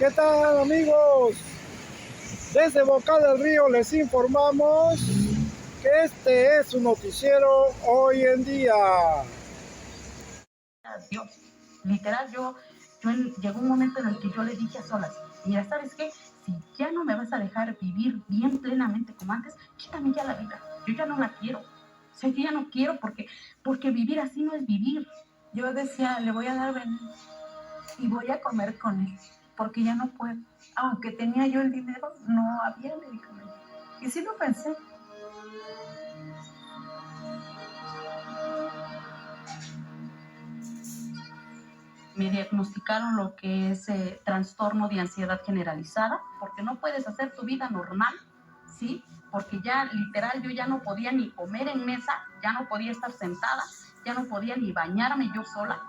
¿Qué tal, amigos? Desde Boca del Río les informamos que este es su noticiero hoy en día. Dios, literal, llegó un momento en el que yo le dije a solas, mira, ¿sabes qué? Si ya no me vas a dejar vivir bien plenamente como antes, quítame ya la vida. Yo ya no la quiero. O sea, yo ya no quiero porque vivir así no es vivir. Yo decía, le voy a dar veneno y voy a comer con él, porque ya no puedo. Aunque tenía yo el dinero, no había medicamento. Y sí lo pensé. Me diagnosticaron lo que es trastorno de ansiedad generalizada, porque no puedes hacer tu vida normal, ¿sí? Porque ya literal yo ya no podía ni comer en mesa, ya no podía estar sentada, ya no podía ni bañarme yo sola.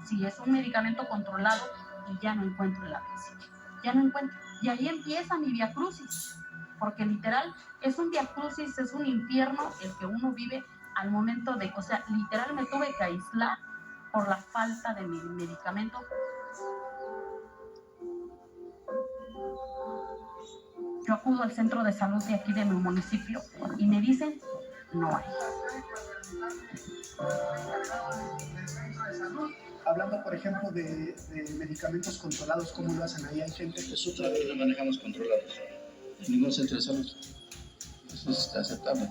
Sí, es un medicamento controlado y ya no encuentro el principio, ya no encuentro. Y ahí empieza mi viacrucis, porque literal es un viacrucis, es un infierno el que uno vive al momento de, o sea, literal me tuve que aislar por la falta de mi medicamento. Yo acudo al centro de salud de aquí de mi municipio y me dicen, no hay. Hablando, por ejemplo, de medicamentos controlados, ¿cómo lo hacen ahí? Hay gente que sufre. Nosotros no manejamos controlados en ningún centro de salud. Eso es aceptable.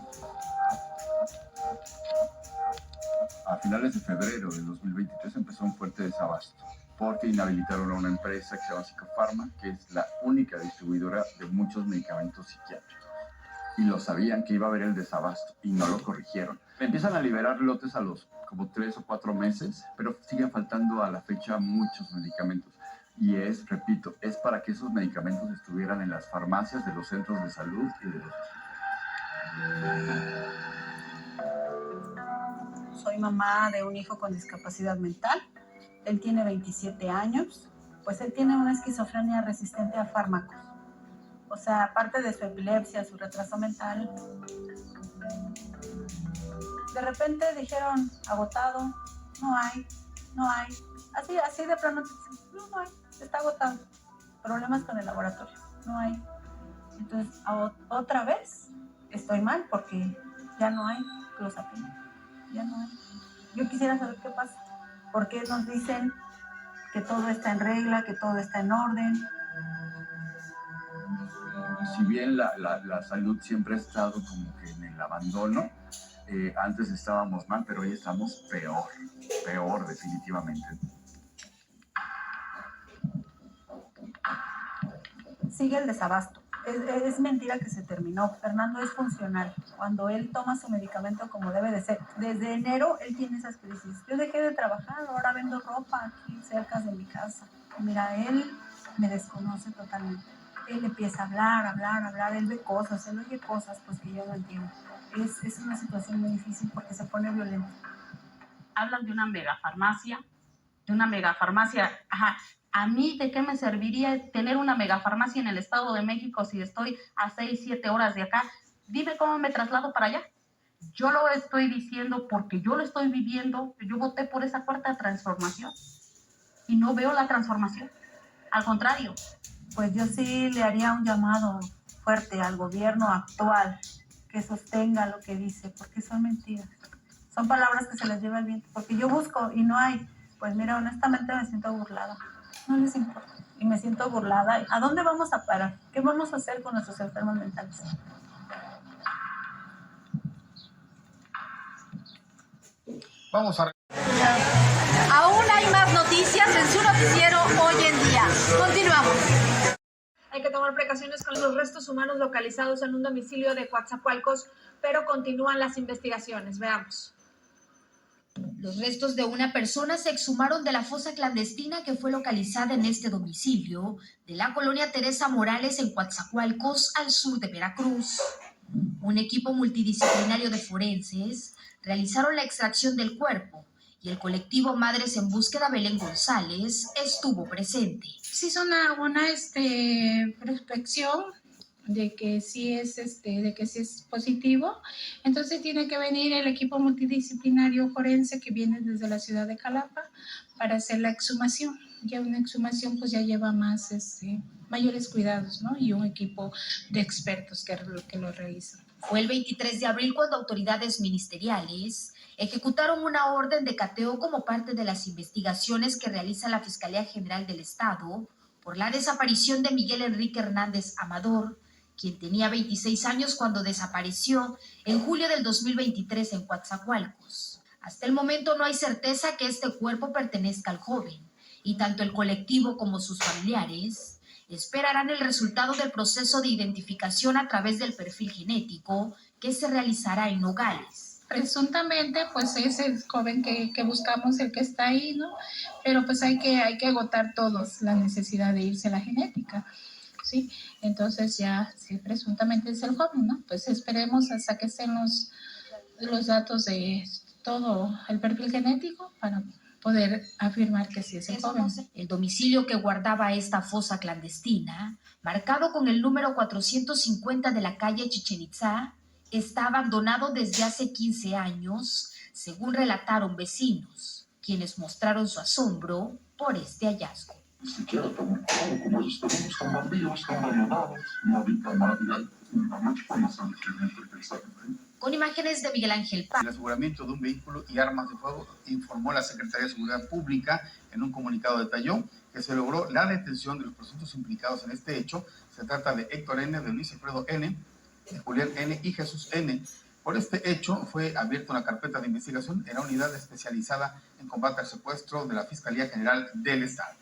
A finales de febrero del 2023 empezó un fuerte desabasto porque inhabilitaron a una empresa que se llama Psicofarma, que es la única distribuidora de muchos medicamentos psiquiátricos. Y lo sabían que iba a haber el desabasto y no lo corrigieron. Empiezan a liberar lotes a los como 3 o 4 meses, pero siguen faltando a la fecha muchos medicamentos. Y repito, es para que esos medicamentos estuvieran en las farmacias de los centros de salud y de los hospitales. Soy mamá de un hijo con discapacidad mental. Él tiene 27 años. Pues él tiene una esquizofrenia resistente a fármacos. O sea, aparte de su epilepsia, su retraso mental. De repente dijeron, agotado, no hay. Así de plano, no hay, está agotado. Problemas con el laboratorio, no hay. Entonces, otra vez estoy mal porque ya no hay clozapina. Ya no hay. Yo quisiera saber qué pasa. ¿Por qué nos dicen que todo está en regla, que todo está en orden? Si bien la salud siempre ha estado como que en el abandono, antes estábamos mal, pero hoy estamos peor definitivamente. Sigue el desabasto. Es mentira que se terminó. Fernando es funcional. Cuando él toma su medicamento como debe de ser. Desde enero él tiene esas crisis. Yo dejé de trabajar, ahora vendo ropa aquí cerca de mi casa. Mira, él me desconoce totalmente. Él empieza a hablar, él ve cosas, él oye cosas pues que yo no entiendo. Es una situación muy difícil porque se pone violento. Hablan de una megafarmacia, ajá. ¿A mí de qué me serviría tener una megafarmacia en el Estado de México si estoy a 6, 7 horas de acá? Dime cómo me traslado para allá. Yo lo estoy diciendo porque yo lo estoy viviendo. Yo voté por esa cuarta transformación y no veo la transformación. Al contrario. Pues yo sí le haría un llamado fuerte al gobierno actual que sostenga lo que dice, porque son mentiras. Son palabras que se les lleva el viento, porque yo busco y no hay. Pues mira, honestamente me siento burlada. No les importa. Y me siento burlada. ¿A dónde vamos a parar? ¿Qué vamos a hacer con nuestros enfermos mentales? Vamos a... Aún hay más noticias en su noticiero hoy en día. Continuamos. Hay que tomar precauciones con los restos humanos localizados en un domicilio de Coatzacoalcos, pero continúan las investigaciones. Veamos. Los restos de una persona se exhumaron de la fosa clandestina que fue localizada en este domicilio de la colonia Teresa Morales en Coatzacoalcos, al sur de Veracruz. Un equipo multidisciplinario de forenses realizaron la extracción del cuerpo y el colectivo Madres en Búsqueda Belén González estuvo presente. Se hizo una prospección de que sí es positivo, entonces tiene que venir el equipo multidisciplinario forense que viene desde la ciudad de Jalapa para hacer la exhumación. ya una exhumación pues ya lleva más, mayores cuidados, ¿no? Y un equipo de expertos que lo realizan. Fue el 23 de abril cuando autoridades ministeriales ejecutaron una orden de cateo como parte de las investigaciones que realiza la Fiscalía General del Estado por la desaparición de Miguel Enrique Hernández Amador, quien tenía 26 años cuando desapareció en julio del 2023 en Coatzacoalcos. Hasta el momento no hay certeza que este cuerpo pertenezca al joven, y tanto el colectivo como sus familiares esperarán el resultado del proceso de identificación a través del perfil genético que se realizará en Nogales. Presuntamente, pues es el joven que buscamos, el que está ahí, ¿no? Pero pues hay que agotar todos la necesidad de irse a la genética, ¿sí? Entonces ya, si presuntamente es el joven, ¿no? Pues esperemos hasta que estén los datos de todo el perfil genético para poder afirmar que sí es el joven. El domicilio que guardaba esta fosa clandestina, marcado con el número 450 de la calle Chichén Itzá, está abandonado desde hace 15 años, según relataron vecinos, quienes mostraron su asombro por este hallazgo. Ni siquiera estamos claros como ellos están bandidos, están abandonados, no habita nadie, una noche cuando sale que entra y que sale. Con imágenes de Miguel Ángel Paz. El aseguramiento de un vehículo y armas de fuego, informó la Secretaría de Seguridad Pública. En un comunicado detalló que se logró la detención de los presuntos implicados en este hecho. Se trata de Héctor N., de Luis Alfredo N., de Julián N. y Jesús N. Por este hecho fue abierta una carpeta de investigación en la unidad especializada en combate al secuestro de la Fiscalía General del Estado.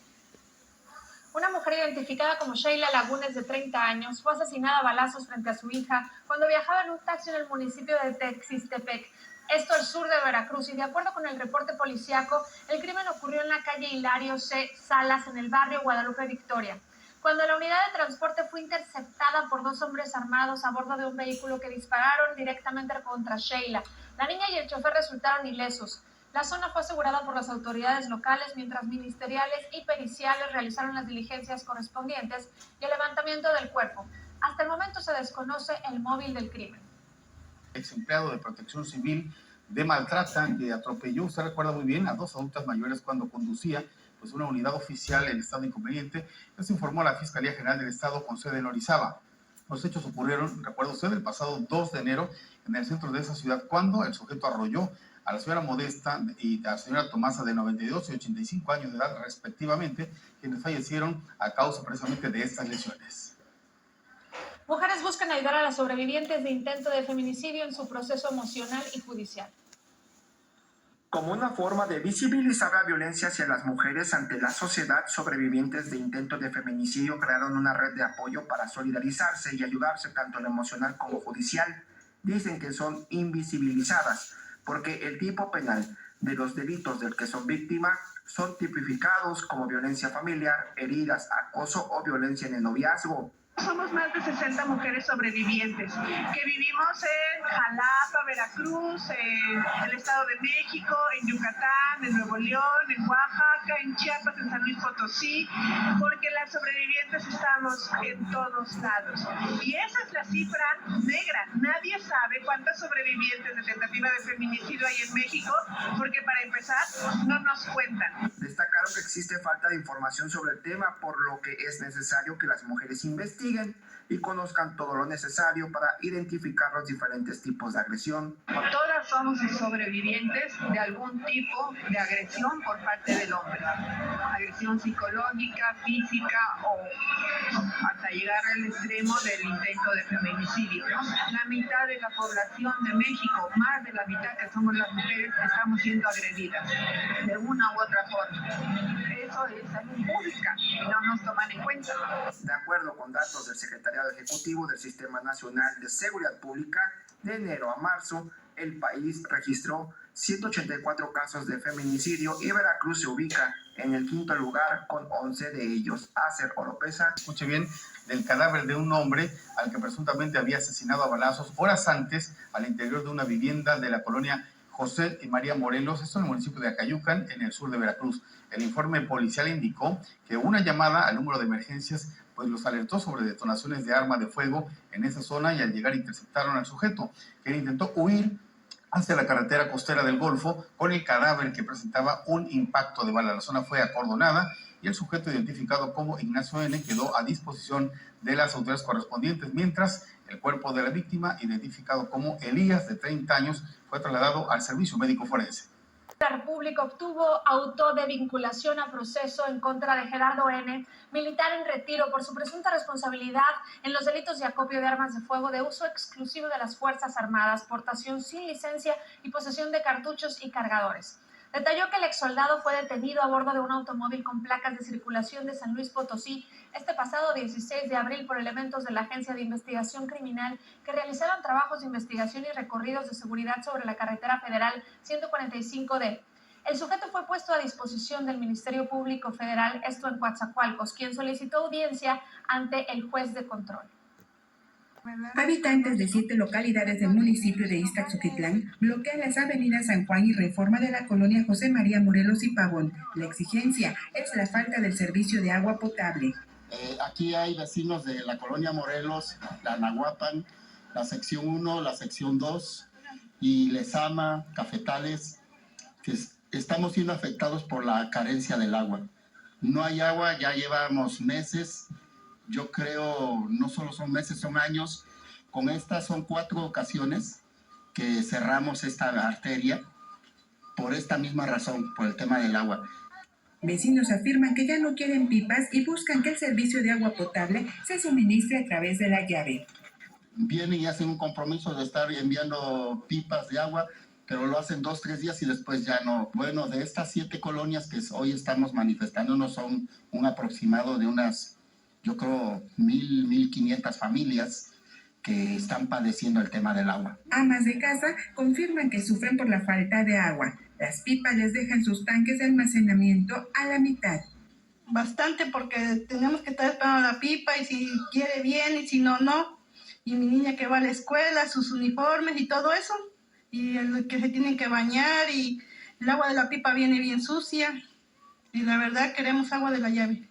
Una mujer identificada como Sheila Lagunes, de 30 años, fue asesinada a balazos frente a su hija cuando viajaba en un taxi en el municipio de Texistepec, esto al sur de Veracruz, y de acuerdo con el reporte policíaco, el crimen ocurrió en la calle Hilario C. Salas, en el barrio Guadalupe Victoria, cuando la unidad de transporte fue interceptada por 2 hombres armados a bordo de un vehículo que dispararon directamente contra Sheila. La niña y el chofer resultaron ilesos. La zona fue asegurada por las autoridades locales, mientras ministeriales y periciales realizaron las diligencias correspondientes y el levantamiento del cuerpo. Hasta el momento se desconoce el móvil del crimen. Ex empleado de Protección Civil de Maltrata, que atropelló, usted recuerda muy bien, a 2 adultas mayores cuando conducía pues una unidad oficial en estado inconveniente. Esto informó a la Fiscalía General del Estado con sede en Orizaba. Los hechos ocurrieron, recuerda usted, el pasado 2 de enero en el centro de esa ciudad, cuando el sujeto arrolló a la señora Modesta y a la señora Tomasa, de 92 y 85 años de edad respectivamente, quienes fallecieron a causa precisamente de estas lesiones. Mujeres buscan ayudar a las sobrevivientes de intento de feminicidio en su proceso emocional y judicial. Como una forma de visibilizar la violencia hacia las mujeres ante la sociedad, sobrevivientes de intentos de feminicidio crearon una red de apoyo para solidarizarse y ayudarse tanto en lo emocional como judicial. Dicen que son invisibilizadas porque el tipo penal de los delitos del que son víctimas son tipificados como violencia familiar, heridas, acoso o violencia en el noviazgo. Somos más de 60 mujeres sobrevivientes que vivimos en Jalapa, Veracruz, en el Estado de México, en Yucatán, en Nuevo León, en Oaxaca, en Chiapas, en San Luis Potosí, porque las sobrevivientes estamos en todos lados. Y esa es la cifra negra. Nadie sabe cuántas sobrevivientes de tentativa de feminicidio hay en México, porque para empezar no nos cuentan. Destacaron que existe falta de información sobre el tema, por lo que es necesario que las mujeres investiguen y conozcan todo lo necesario para identificar los diferentes tipos de agresión. Todas somos sobrevivientes de algún tipo de agresión por parte del hombre. Agresión psicológica, física o hasta llegar al extremo del intento de feminicidio, ¿no? La mitad de la población de México, más de la mitad que somos las mujeres, estamos siendo agredidas de una u otra forma. Eso es salud pública y no nos toman en cuenta. De acuerdo con datos del Secretariado Ejecutivo del Sistema Nacional de Seguridad Pública, de enero a marzo, el país registró 184 casos de feminicidio y Veracruz se ubica en el 5º lugar con 11 de ellos. Acer Oropesa. Escuche bien, del cadáver de un hombre al que presuntamente había asesinado a balazos horas antes al interior de una vivienda de la colonia José y María Morelos, esto en el municipio de Acayucan, en el sur de Veracruz. El informe policial indicó que una llamada al número de emergencias pues los alertó sobre detonaciones de arma de fuego en esa zona, y al llegar interceptaron al sujeto, que intentó huir hacia la carretera costera del Golfo con el cadáver que presentaba un impacto de bala. La zona fue acordonada y el sujeto identificado como Ignacio N. quedó a disposición de las autoridades correspondientes, mientras el cuerpo de la víctima, identificado como Elías, de 30 años, fue trasladado al servicio médico forense. La República obtuvo auto de vinculación a proceso en contra de Gerardo N., militar en retiro, por su presunta responsabilidad en los delitos de acopio de armas de fuego, de uso exclusivo de las Fuerzas Armadas, portación sin licencia y posesión de cartuchos y cargadores. Detalló que el exsoldado fue detenido a bordo de un automóvil con placas de circulación de San Luis Potosí este pasado 16 de abril por elementos de la Agencia de Investigación Criminal que realizaron trabajos de investigación y recorridos de seguridad sobre la carretera federal 145D. El sujeto fue puesto a disposición del Ministerio Público Federal, esto en Coatzacoalcos, quien solicitó audiencia ante el juez de control. Habitantes de 7 localidades del municipio de Ixtaxoquitlán bloquean las avenidas San Juan y Reforma de la colonia José María Morelos y Pavón. La exigencia es la falta del servicio de agua potable. Aquí hay vecinos de la colonia Morelos, la Nahuapan, la sección 1, la sección 2 y Lezama, Cafetales, que estamos siendo afectados por la carencia del agua. No hay agua, ya llevamos meses. Yo creo, no solo son meses, son años. Con estas son 4 ocasiones que cerramos esta arteria por esta misma razón, por el tema del agua. Vecinos afirman que ya no quieren pipas y buscan que el servicio de agua potable se suministre a través de la llave. Vienen y hacen un compromiso de estar enviando pipas de agua, pero lo hacen 2 o 3 días y después ya no. Bueno, de estas 7 colonias que hoy estamos manifestándonos son un aproximado de unas, yo creo, 1,500 familias que están padeciendo el tema del agua. Amas de casa confirman que sufren por la falta de agua. Las pipas les dejan sus tanques de almacenamiento a la mitad. Bastante, porque tenemos que estar esperando la pipa y si quiere bien y si no, no. Y mi niña que va a la escuela, sus uniformes y todo eso. Y el que se tienen que bañar y el agua de la pipa viene bien sucia. Y la verdad queremos agua de la llave.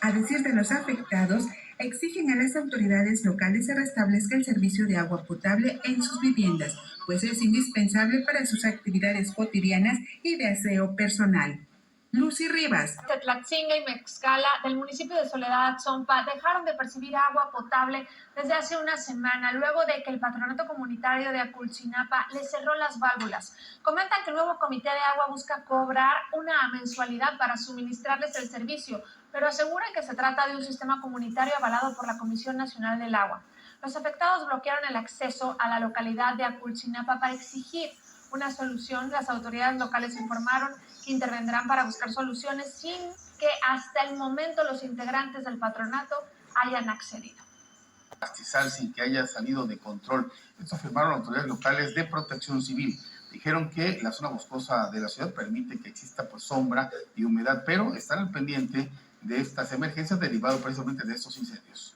A decir de los afectados, exigen a las autoridades locales se restablezca el servicio de agua potable en sus viviendas, pues es indispensable para sus actividades cotidianas y de aseo personal. Lucy Rivas. Tlaxinga y Mexcala del municipio de Soledad Zompa dejaron de percibir agua potable desde hace una semana, luego de que el patronato comunitario de Aculcinapa les cerró las válvulas. Comentan que el nuevo comité de agua busca cobrar una mensualidad para suministrarles el servicio, pero aseguran que se trata de un sistema comunitario avalado por la Comisión Nacional del Agua. Los afectados bloquearon el acceso a la localidad de Aculcinapa para exigir una solución. Las autoridades locales informaron que intervendrán para buscar soluciones sin que hasta el momento los integrantes del patronato hayan accedido. Pastizal sin que haya salido de control. Esto afirmaron autoridades locales de Protección Civil. Dijeron que la zona boscosa de la ciudad permite que exista sombra y humedad, pero están al pendiente de estas emergencias derivadas precisamente de estos incendios.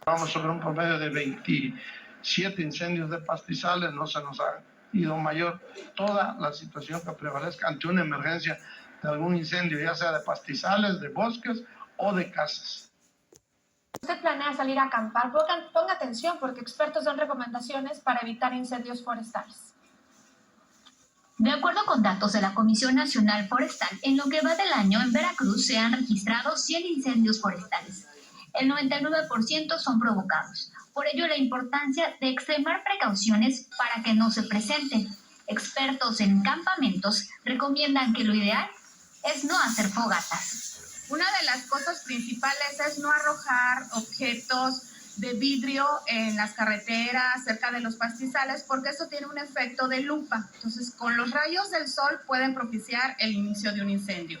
Vamos sobre un promedio de 27 incendios de pastizales, no se nos ha ido mayor. Toda la situación que prevalezca ante una emergencia de algún incendio, ya sea de pastizales, de bosques o de casas. Usted planea salir a acampar, ponga atención porque expertos dan recomendaciones para evitar incendios forestales. De acuerdo con datos de la Comisión Nacional Forestal, en lo que va del año en Veracruz se han registrado 100 incendios forestales. El 99% son provocados. Por ello, la importancia de extremar precauciones para que no se presenten. Expertos en campamentos recomiendan que lo ideal es no hacer fogatas. Una de las cosas principales es no arrojar objetos de vidrio en las carreteras, cerca de los pastizales, porque eso tiene un efecto de lupa. Entonces, con los rayos del sol pueden propiciar el inicio de un incendio.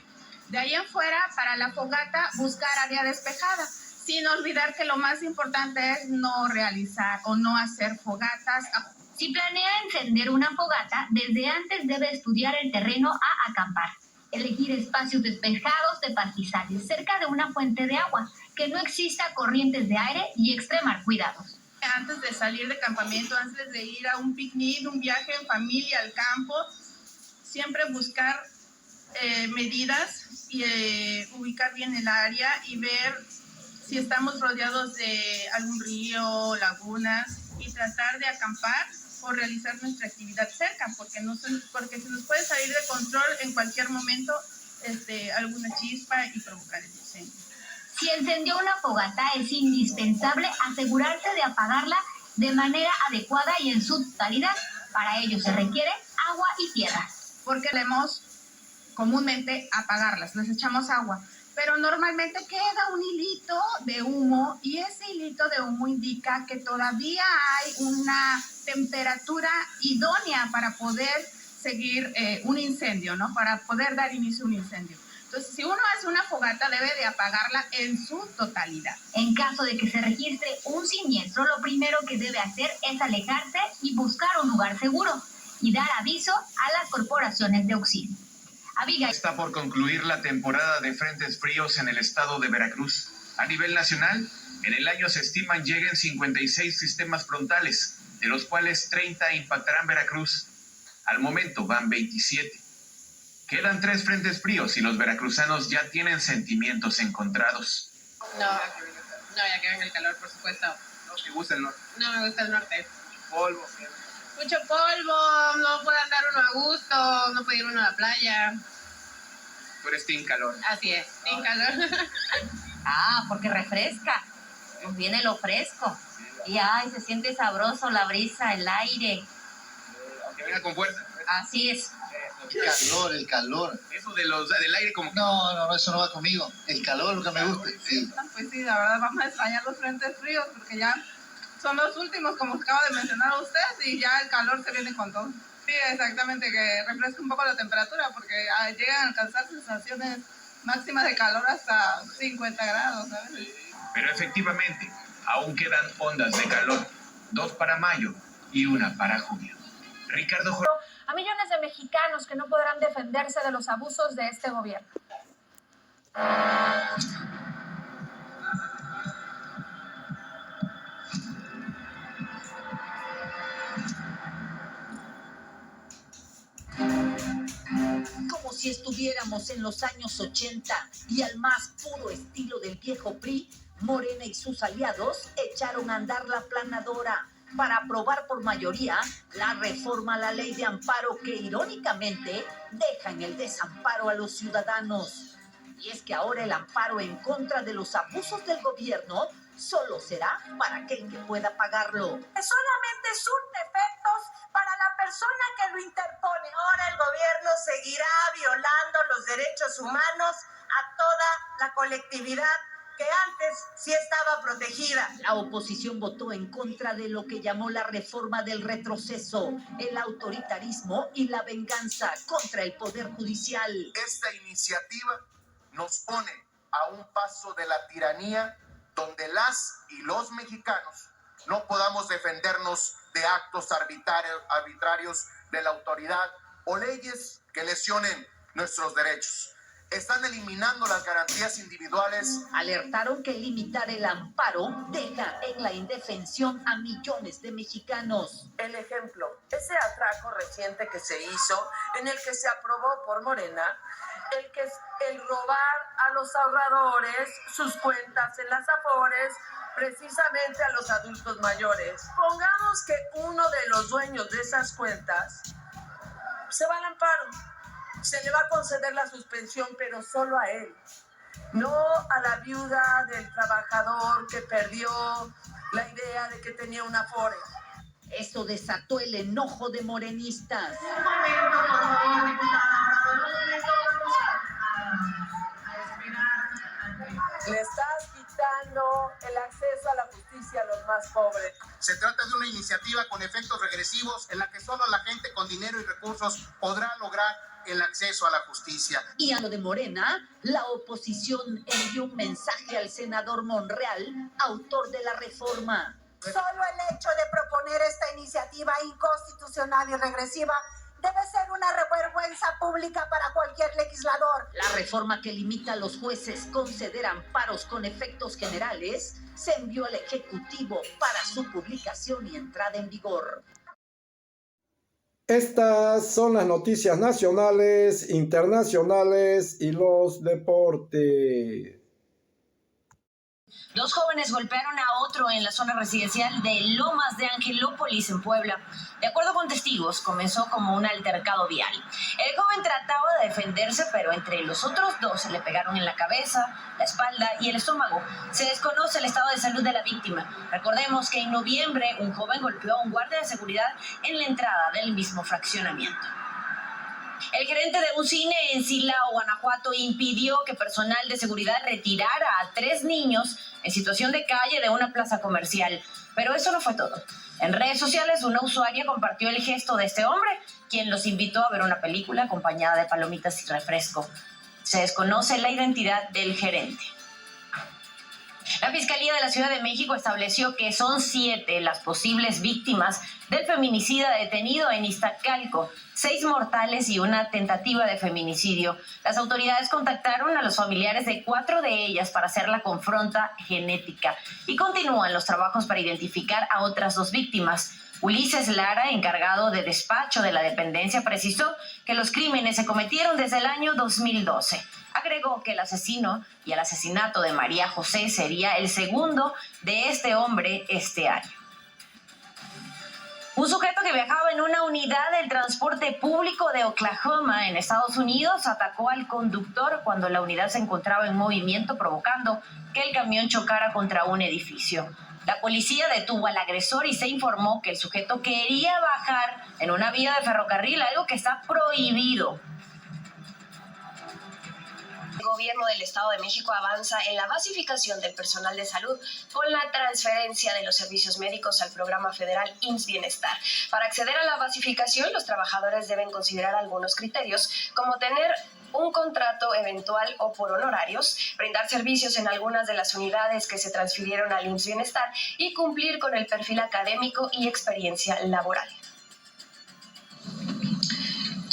De ahí en fuera, para la fogata, buscar área despejada, sin olvidar que lo más importante es no realizar o no hacer fogatas. Si planea encender una fogata, desde antes debe estudiar el terreno a acampar. Elegir espacios despejados de pastizales cerca de una fuente de agua, que no exista corrientes de aire y extremar cuidados. Antes de salir de campamento, antes de ir a un picnic, un viaje en familia al campo, siempre buscar medidas y ubicar bien el área y ver si estamos rodeados de algún río, lagunas y tratar de acampar o realizar nuestra actividad cerca, porque se nos puede salir de control en cualquier momento alguna chispa y provocar el incendio. Si encendió una fogata, es indispensable asegurarse de apagarla de manera adecuada y en su totalidad. Para ello se requiere agua y tierra. Porque queremos comúnmente apagarlas, les echamos agua, pero normalmente queda un hilito de humo y ese hilito de humo indica que todavía hay una temperatura idónea para poder seguir un incendio, ¿no? Para poder dar inicio a un incendio. Entonces, si uno hace una fogata, debe de apagarla en su totalidad. En caso de que se registre un siniestro, lo primero que debe hacer es alejarse y buscar un lugar seguro y dar aviso a las corporaciones de auxilio. Abigail. Está por concluir la temporada de frentes fríos en el estado de Veracruz. A nivel nacional, en el año se estiman lleguen 56 sistemas frontales, de los cuales 30 impactarán Veracruz. Al momento van 27. Quedan 3 frentes fríos y los veracruzanos ya tienen sentimientos encontrados. No, ya que venga el calor, por supuesto. ¿No te gusta el norte? No me gusta el norte. Polvo. Mucho polvo, no puede andar uno a gusto, no puede ir uno a la playa. Tú eres team calor. Así es, team calor. Porque refresca. Nos viene lo fresco. Y se siente sabroso la brisa, el aire. Aunque venga con fuerza. Así es. El calor. Eso del aire como que... No, eso no va conmigo. El calor es lo que me gusta. Sí. Pues sí, la verdad vamos a extrañar los frentes fríos porque ya son los últimos, como acaba de mencionar usted, y ya el calor se viene con todo. Sí, exactamente, que refresque un poco la temperatura porque llegan a alcanzar sensaciones máximas de calor hasta 50 grados, ¿sabes? Pero efectivamente, aún quedan ondas de calor, 2 para mayo y 1 para junio. Ricardo Jorge. A millones de mexicanos que no podrán defenderse de los abusos de este gobierno. Como si estuviéramos en los años 80 y al más puro estilo del viejo PRI, Morena y sus aliados echaron a andar la planadora para aprobar por mayoría la reforma a la ley de amparo que irónicamente deja en el desamparo a los ciudadanos. Y es que ahora el amparo en contra de los abusos del gobierno solo será para aquel que pueda pagarlo. Solamente surte efectos para la persona que lo interpone. Ahora el gobierno seguirá violando los derechos humanos a toda la colectividad que antes sí estaba protegida. La oposición votó en contra de lo que llamó la reforma del retroceso, el autoritarismo y la venganza contra el Poder Judicial. Esta iniciativa nos pone a un paso de la tiranía donde las y los mexicanos no podamos defendernos de actos arbitrarios de la autoridad o leyes que lesionen nuestros derechos. Están eliminando las garantías individuales. Alertaron que limitar el amparo deja en la indefensión a millones de mexicanos. El ejemplo, ese atraco reciente que se hizo, en el que se aprobó por Morena, el robar a los ahorradores sus cuentas en las Afores, precisamente a los adultos mayores. Pongamos que uno de los dueños de esas cuentas se va al amparo. Se le va a conceder la suspensión, pero solo a él, no a la viuda del trabajador que perdió la idea de que tenía una Afore. Esto desató el enojo de morenistas. Un momento, por favor, diputada. Vamos a esperar. Le estás quitando el acceso a la justicia a los más pobres. Se trata de una iniciativa con efectos regresivos en la que solo la gente con dinero y recursos podrá lograr el acceso a la justicia. Y a lo de Morena, la oposición envió un mensaje al senador Monreal, autor de la reforma. Solo el hecho de proponer esta iniciativa inconstitucional y regresiva debe ser una vergüenza pública para cualquier legislador. La reforma que limita a los jueces conceder amparos con efectos generales se envió al Ejecutivo para su publicación y entrada en vigor. Estas son las noticias nacionales, internacionales y los deportes. Dos jóvenes golpearon a otro en la zona residencial de Lomas de Angelópolis, en Puebla. De acuerdo con testigos, comenzó como un altercado vial. El joven trataba de defenderse, pero entre los otros dos le pegaron en la cabeza, la espalda y el estómago. Se desconoce el estado de salud de la víctima. Recordemos que en noviembre un joven golpeó a un guardia de seguridad en la entrada del mismo fraccionamiento. El gerente de un cine en Silao, Guanajuato, impidió que personal de seguridad retirara a 3 niños en situación de calle de una plaza comercial. Pero eso no fue todo. En redes sociales, una usuaria compartió el gesto de este hombre, quien los invitó a ver una película acompañada de palomitas y refresco. Se desconoce la identidad del gerente. La Fiscalía de la Ciudad de México estableció que son 7 las posibles víctimas del feminicida detenido en Iztacalco, 6 mortales y una tentativa de feminicidio. Las autoridades contactaron a los familiares de 4 de ellas para hacer la confronta genética y continúan los trabajos para identificar a otras 2 víctimas. Ulises Lara, encargado de despacho de la dependencia, precisó que los crímenes se cometieron desde el año 2012. Agregó que el asesino y el asesinato de María José sería el segundo de este hombre este año. Un sujeto que viajaba en una unidad del transporte público de Oklahoma, en Estados Unidos, atacó al conductor cuando la unidad se encontraba en movimiento, provocando que el camión chocara contra un edificio. La policía detuvo al agresor y se informó que el sujeto quería bajar en una vía de ferrocarril, algo que está prohibido. El gobierno del Estado de México avanza en la basificación del personal de salud con la transferencia de los servicios médicos al programa federal IMSS Bienestar. Para acceder a la basificación, los trabajadores deben considerar algunos criterios, como tener un contrato eventual o por honorarios, brindar servicios en algunas de las unidades que se transfirieron al IMSS Bienestar y cumplir con el perfil académico y experiencia laboral.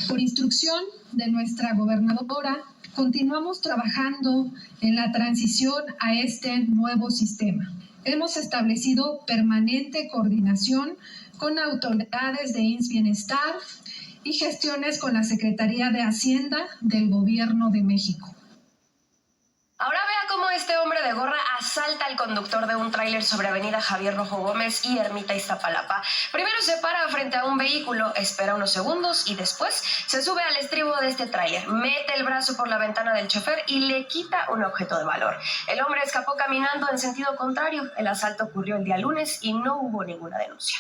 Por instrucción de nuestra gobernadora, continuamos trabajando en la transición a este nuevo sistema. Hemos establecido permanente coordinación con autoridades de IMSS Bienestar y gestiones con la Secretaría de Hacienda del Gobierno de México. Ahora vea cómo este hombre de gorra asalta al conductor de un tráiler sobre Avenida Javier Rojo Gómez y Ermita Iztapalapa. Primero se para frente a un vehículo, espera unos segundos y después se sube al estribo de este tráiler, mete el brazo por la ventana del chofer y le quita un objeto de valor. El hombre escapó caminando en sentido contrario. El asalto ocurrió el día lunes y no hubo ninguna denuncia.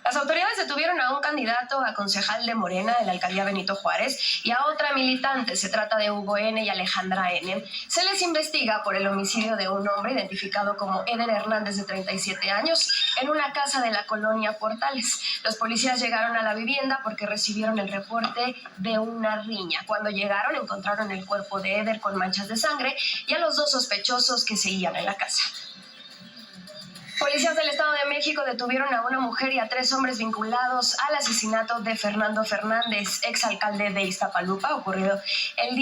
Las autoridades detuvieron a un candidato a concejal de Morena de la alcaldía Benito Juárez y a otra militante. Se trata de Hugo N. y Alejandra N. Se les investiga por el homicidio de un hombre identificado como Eder Hernández, de 37 años, en una casa de la colonia Portales. Los policías llegaron a la vivienda porque recibieron el reporte de una riña. Cuando llegaron, encontraron el cuerpo de Eder con manchas de sangre y a los 2 sospechosos que seguían en la casa. Policías del Estado de México detuvieron a una mujer y a 3 hombres vinculados al asesinato de Fernando Fernández, exalcalde de Ixtapaluca, ocurrido el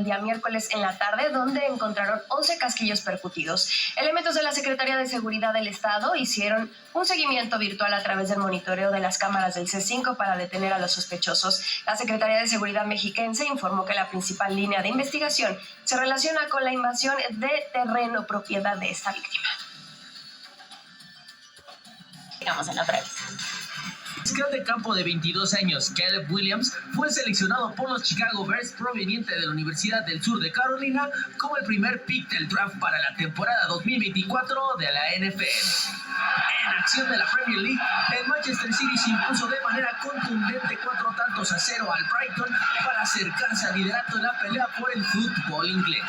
día miércoles en la tarde, donde encontraron 11 casquillos percutidos. Elementos de la Secretaría de Seguridad del Estado hicieron un seguimiento virtual a través del monitoreo de las cámaras del C5 para detener a los sospechosos. La Secretaría de Seguridad mexiquense informó que la principal línea de investigación se relaciona con la invasión de terreno propiedad de esta víctima. Sigamos en la breve. Mariscal de campo de 22 años, Caleb Williams, fue seleccionado por los Chicago Bears proveniente de la Universidad del Sur de Carolina como el primer pick del draft para la temporada 2024 de la NFL. En acción de la Premier League, el Manchester City se impuso de manera contundente 4-0 al Brighton para acercarse al liderato de la pelea por el fútbol inglés.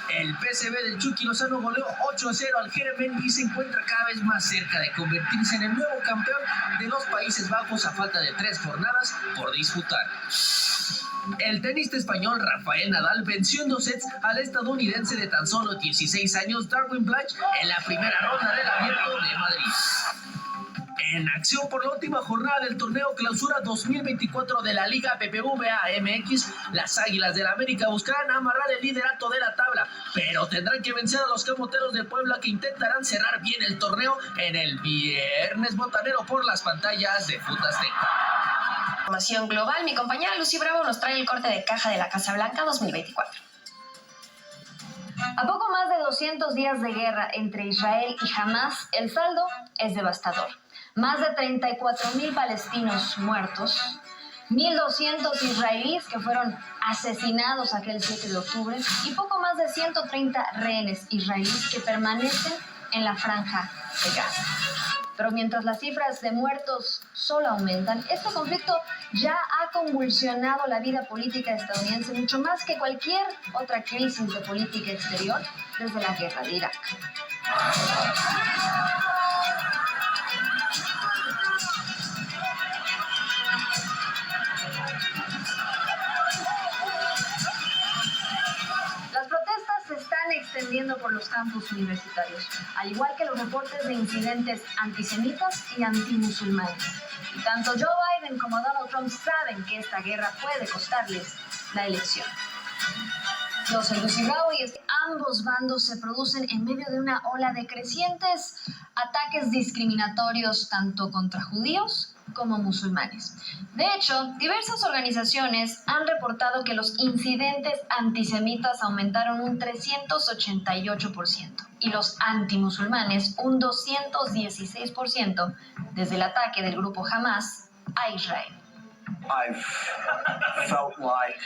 El PSV del Chucky Lozano goleó 8-0 al Heerenveen y se encuentra cada vez más cerca de convertirse en el nuevo campeón de los Países Bajos a falta de 3 jornadas por disputar. El tenista español Rafael Nadal venció en 2 sets al estadounidense de tan solo 16 años Darwin Blanch en la primera ronda del Abierto de Madrid. En acción por la última jornada del torneo Clausura 2024 de la Liga BBVA MX, las Águilas del América buscarán amarrar el liderato de la tabla, pero tendrán que vencer a los Camoteros de Puebla, que intentarán cerrar bien el torneo en el viernes botanero por las pantallas de Fut Azteca. Información global, mi compañera Lucy Bravo nos trae el corte de caja de la Casa Blanca 2024. A poco más de 200 días de guerra entre Israel y Hamas, el saldo es devastador. Más de 34.000 palestinos muertos, 1.200 israelíes que fueron asesinados aquel 7 de octubre y poco más de 130 rehenes israelíes que permanecen en la franja de Gaza. Pero mientras las cifras de muertos solo aumentan, este conflicto ya ha convulsionado la vida política estadounidense mucho más que cualquier otra crisis de política exterior desde la guerra de Irak. Las protestas se están extendiendo por los campus universitarios, al igual que los reportes de incidentes antisemitas y antimusulmanes. Y tanto Joe Biden como Donald Trump saben que esta guerra puede costarles la elección. Los enlucibrados, ambos bandos se producen en medio de una ola de crecientes ataques discriminatorios tanto contra judíos como musulmanes. De hecho, diversas organizaciones han reportado que los incidentes antisemitas aumentaron un 388% y los antimusulmanes un 216% desde el ataque del grupo Hamas a Israel. I've felt like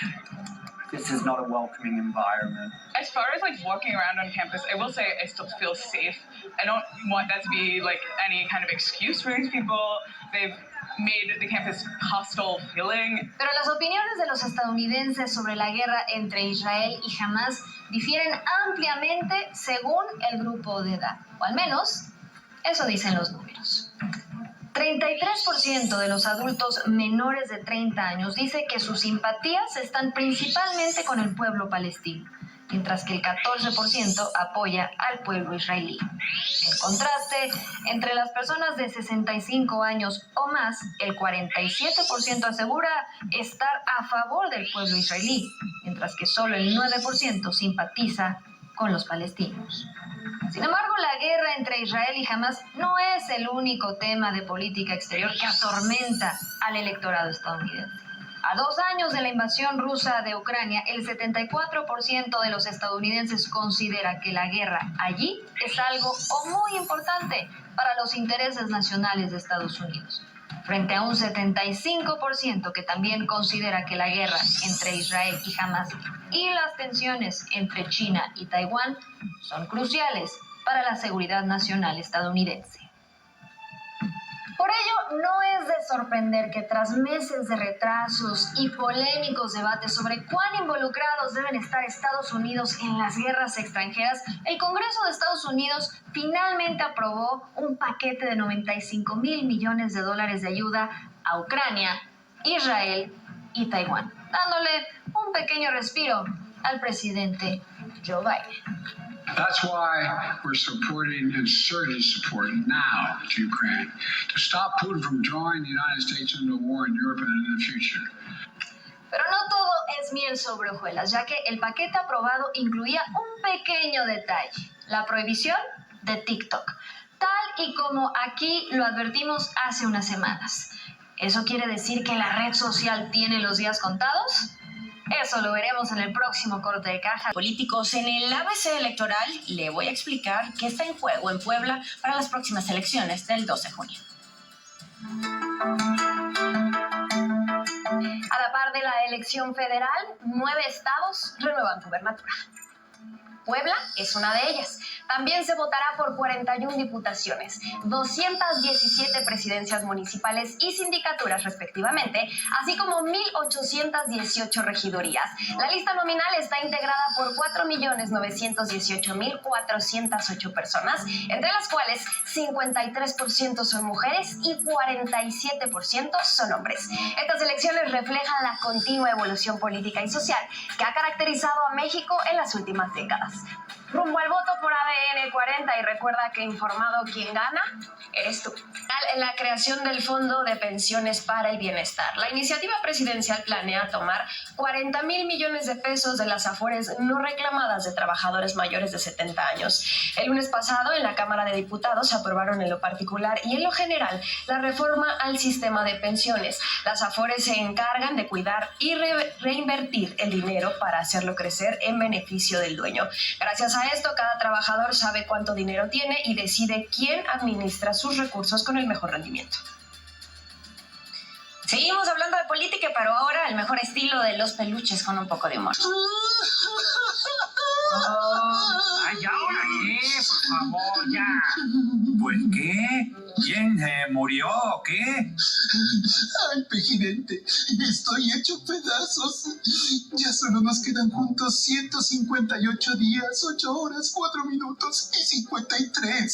this is not a welcoming environment. As far as like walking around on campus, I will say I still feel safe. I don't want that to be like any kind of excuse for these people. They've made the campus hostile feeling. Pero las opiniones de los estadounidenses sobre la guerra entre Israel y Hamas difieren ampliamente según el grupo de edad, o al menos eso dicen los números. 33% de los adultos menores de 30 años dice que sus simpatías están principalmente con el pueblo palestino, mientras que el 14% apoya al pueblo israelí. En contraste, entre las personas de 65 años o más, el 47% asegura estar a favor del pueblo israelí, mientras que solo el 9% simpatiza con los palestinos. Sin embargo, la guerra entre Israel y Hamas no es el único tema de política exterior que atormenta al electorado estadounidense. A 2 años de la invasión rusa de Ucrania, el 74% de los estadounidenses considera que la guerra allí es algo muy importante para los intereses nacionales de Estados Unidos, frente a un 75% que también considera que la guerra entre Israel y Hamas y las tensiones entre China y Taiwán son cruciales para la seguridad nacional estadounidense. Por ello, no es de sorprender que tras meses de retrasos y polémicos debates sobre cuán involucrados deben estar Estados Unidos en las guerras extranjeras, el Congreso de Estados Unidos finalmente aprobó un paquete de $95 mil millones de ayuda a Ucrania, Israel y Taiwán, dándole un pequeño respiro al presidente Joe Biden. That's why we're supporting insurgent support now to Ukraine, to stop Putin from drawing the United States into a war in Europe and in the future. Pero no todo es miel sobre hojuelas, ya que el paquete aprobado incluía un pequeño detalle: la prohibición de TikTok, tal y como aquí lo advertimos hace unas semanas. ¿Eso quiere decir que la red social tiene los días contados? Eso lo veremos en el próximo corte de caja. Políticos, en el ABC electoral le voy a explicar qué está en juego en Puebla para las próximas elecciones del 12 de junio. A la par de la elección federal, 9 estados renuevan gubernatura. Puebla es una de ellas. También se votará por 41 diputaciones, 217 presidencias municipales y sindicaturas respectivamente, así como 1.818 regidurías. La lista nominal está integrada por 4.918.408 personas, entre las cuales 53% son mujeres y 47% son hombres. Estas elecciones reflejan la continua evolución política y social que ha caracterizado a México en las últimas décadas. Rumbo al voto por ADN 40 y recuerda que informado quien gana eres tú. En la creación del Fondo de Pensiones para el Bienestar, la iniciativa presidencial planea tomar 40 mil millones de pesos de las afores no reclamadas de trabajadores mayores de 70 años. El lunes pasado en la Cámara de Diputados aprobaron en lo particular y en lo general la reforma al sistema de pensiones. Las afores se encargan de cuidar y reinvertir el dinero para hacerlo crecer en beneficio del dueño. Gracias pasa esto, cada trabajador sabe cuánto dinero tiene y decide quién administra sus recursos con el mejor rendimiento. Seguimos hablando de política, pero ahora el mejor estilo de los peluches con un poco de humor. Ay, ¿ahora qué? Por favor, ya. ¿Pues qué? ¿Quién murió o qué? Ay, presidente, estoy hecho pedazos. Ya solo nos quedan juntos 158 días, 8 horas, 4 minutos y 52.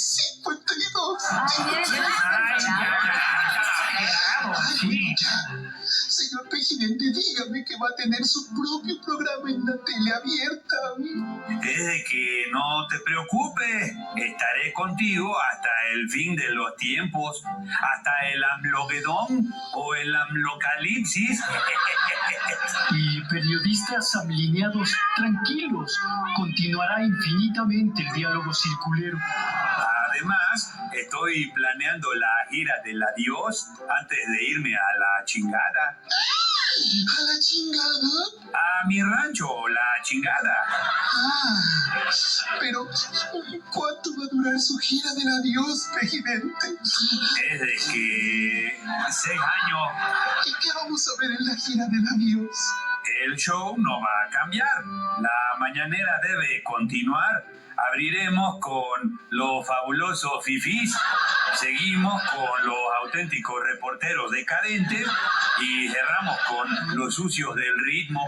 Señor presidente, dígame que va a tener su propio programa en la tele abierta. Desde que no te preocupes, estaré contigo hasta el fin de los tiempos, hasta el Amlogedón o el Amlocalipsis. Y periodistas alineados, tranquilos, continuará infinitamente el diálogo circulero. Además, estoy planeando la gira del adiós antes de irme a la chingada. ¿A la chingada? A mi rancho, la chingada. Pero ¿cuánto va a durar su gira del adiós, presidente? Desde que 6 años. ¿Y qué vamos a ver en la gira del adiós? El show no va a cambiar. La mañanera debe continuar. Abriremos con los fabulosos fifís, seguimos con los auténticos reporteros decadentes y cerramos con los sucios del ritmo.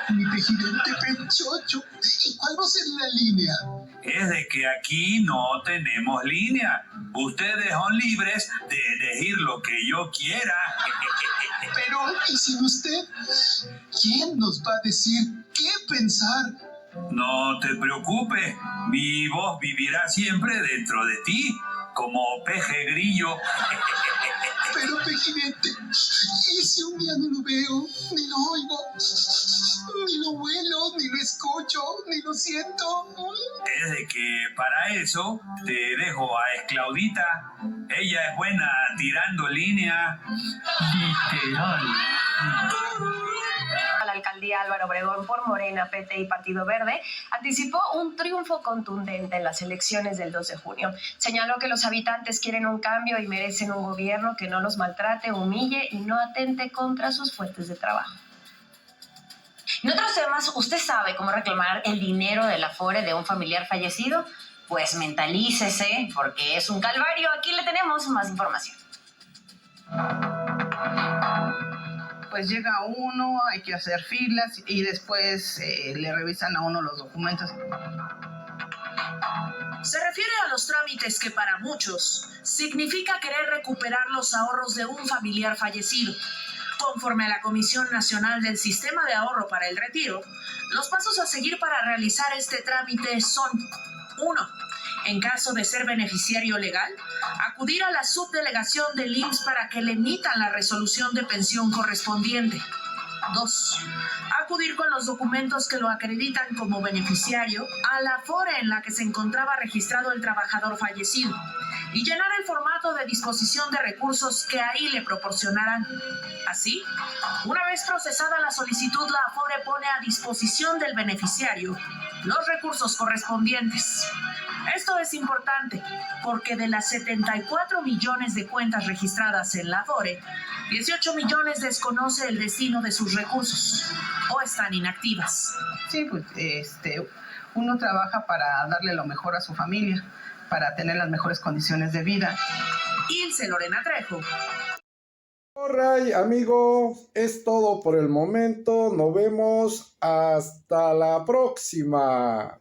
Ay, mi presidente pechocho, ¿y cuál va a ser la línea? Es de que aquí no tenemos línea. Ustedes son libres de elegir lo que yo quiera. Pero, ¿y sin usted? ¿Quién nos va a decir qué pensar? No te preocupes, mi voz vivirá siempre dentro de ti, como peje grillo. Pero, presidente, ¿y si un día no lo veo, ni lo oigo, ni lo huelo, ni lo escucho, ni lo siento? Es de que para eso te dejo a Esclaudita. Ella es buena tirando línea. Literal. La alcaldía Álvaro Obregón por Morena, PT y Partido Verde anticipó un triunfo contundente en las elecciones del 2 de junio. Señaló que los habitantes quieren un cambio y merecen un gobierno que no los maltrate, humille y no atente contra sus fuentes de trabajo. En otros temas, ¿usted sabe cómo reclamar el dinero del Afore de un familiar fallecido? Pues mentalícese, porque es un calvario. Aquí le tenemos más información. Pues llega uno, hay que hacer filas y después le revisan a uno los documentos. Se refiere a los trámites que para muchos significa querer recuperar los ahorros de un familiar fallecido. Conforme a la Comisión Nacional del Sistema de Ahorro para el Retiro, los pasos a seguir para realizar este trámite son: 1. En caso de ser beneficiario legal, acudir a la subdelegación del IMSS para que le emitan la resolución de pensión correspondiente. 2. Acudir con los documentos que lo acreditan como beneficiario a la Afore en la que se encontraba registrado el trabajador fallecido y llenar el formato de disposición de recursos que ahí le proporcionarán. Así, una vez procesada la solicitud, la Afore pone a disposición del beneficiario los recursos correspondientes. Esto es importante porque de las 74 millones de cuentas registradas en la Afore, 18 millones desconoce el destino de sus recursos o están inactivas. Sí, pues uno trabaja para darle lo mejor a su familia, para tener las mejores condiciones de vida. Ilse Lorena Trejo. Alright, amigos, es todo por el momento. Nos vemos hasta la próxima.